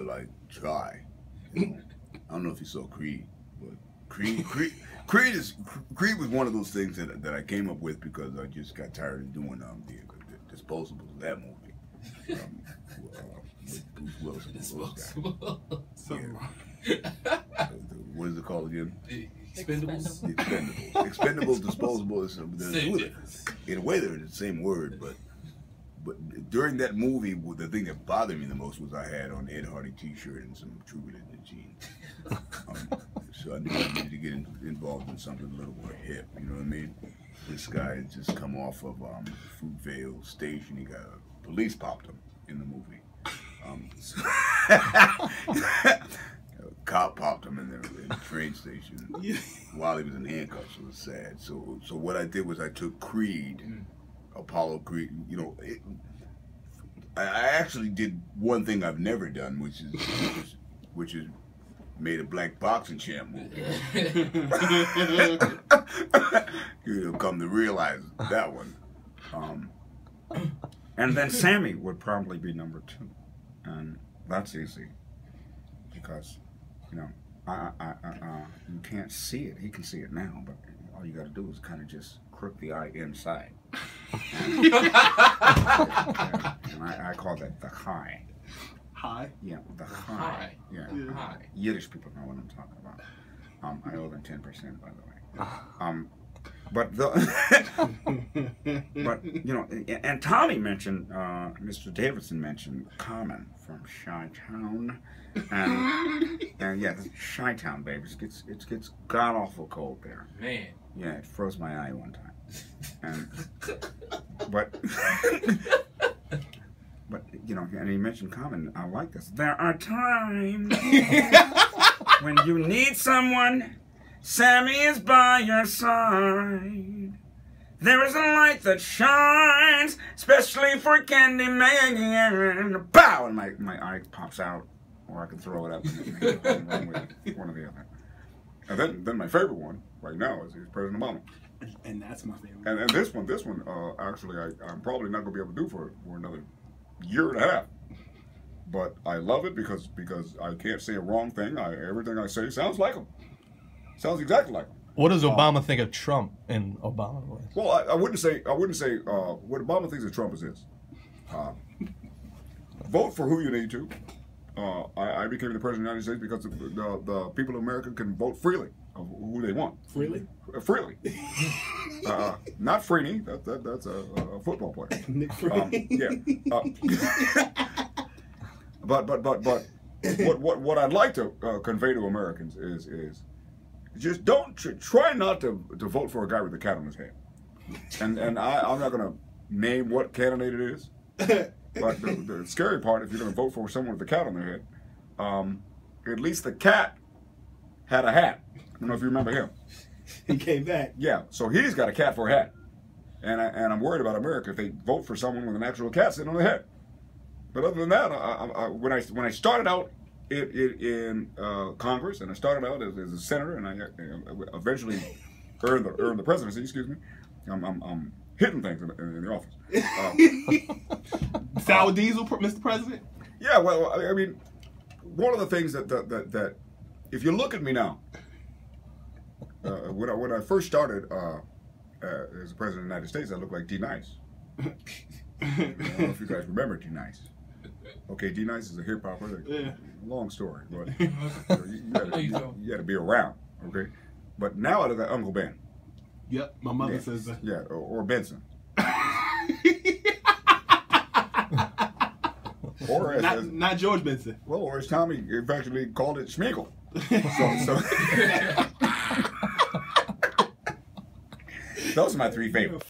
like try. You know? I don't know if you saw Creed, but Creed was one of those things that I came up with because I just got tired of doing the Disposables of that movie. With Bruce Wilson. Disposable. What is it called again? Expendables. Expendables, disposable. In a way, they're the same word, but during that movie, the thing that bothered me the most was I had on Ed Hardy T-shirt and some True Religion jeans. So I knew I needed to get involved in something a little more hip. You know what I mean? This guy had just come off of Fruitvale Station. He got police popped him in the movie. A cop popped him in the train station while he was in handcuffs. It was sad. So what I did was I took Creed, Apollo Creed. You know, I actually did one thing I've never done, which is made a black boxing champ movie. You'll come to realize that one. And then Sammy would probably be number 2, and that's easy because you know you can't see it. He can see it now, but all you got to do is kind of just crook the eye inside. And I call that the high. High? Yeah, the high. Yeah, high. Yiddish people know what I'm talking about. I owe them 10%, by the way. But you know, and Tommy mentioned, Mr. Davidson mentioned Common from Chi-Town, and yeah, Chi-Town, baby, it gets god awful cold there. Man. Yeah, it froze my eye one time, and but you know, and he mentioned Common. I like this. There are times when you need someone. Sammy is by your side. There is a light that shines, especially for Candyman. Pow! And my eye pops out, or I can throw it up and run with one or the other. And then my favorite one right now is President Obama. And that's my favorite. And this one, actually, I'm probably not gonna be able to do for another year and a half. But I love it because I can't say a wrong thing. Everything I say sounds like him. Sounds exactly like him. What does Obama think of Trump and Obama? Well, I wouldn't say what Obama thinks of Trump is this. Vote for who you need to. I became the president of the United States because the people of America can vote freely of who they want. Freely? Freely. Not Freeney. That's a football player. Nick Freeney. But what I'd like to convey to Americans is just don't try not to vote for a guy with a cat on his head. And I'm not going to name what candidate it is. But the scary part, if you're going to vote for someone with a cat on their head, at least the cat had a hat. I don't know if you remember him. He came back. Yeah, so he's got a cat for a hat. And I'm worried about America if they vote for someone with an actual cat sitting on their head. But other than that, when I started out in Congress, and I started out as a senator, and I eventually earned the presidency. Excuse me. I'm hitting things in the office. Sour diesel, Mr. President. Yeah, well, I mean, one of the things that if you look at me now, when I first started as the president of the United States, I looked like D Nice. I don't know if you guys remember D Nice. Okay, D Nice is a hip hopper. Yeah. Long story, but you got to be around. Okay, but now I look like Uncle Ben. Yep, my mother says that. Yeah, or Benson. Or not George Benson. Well, or as Tommy eventually called it, Schmeagle. So those are my 3 favorites.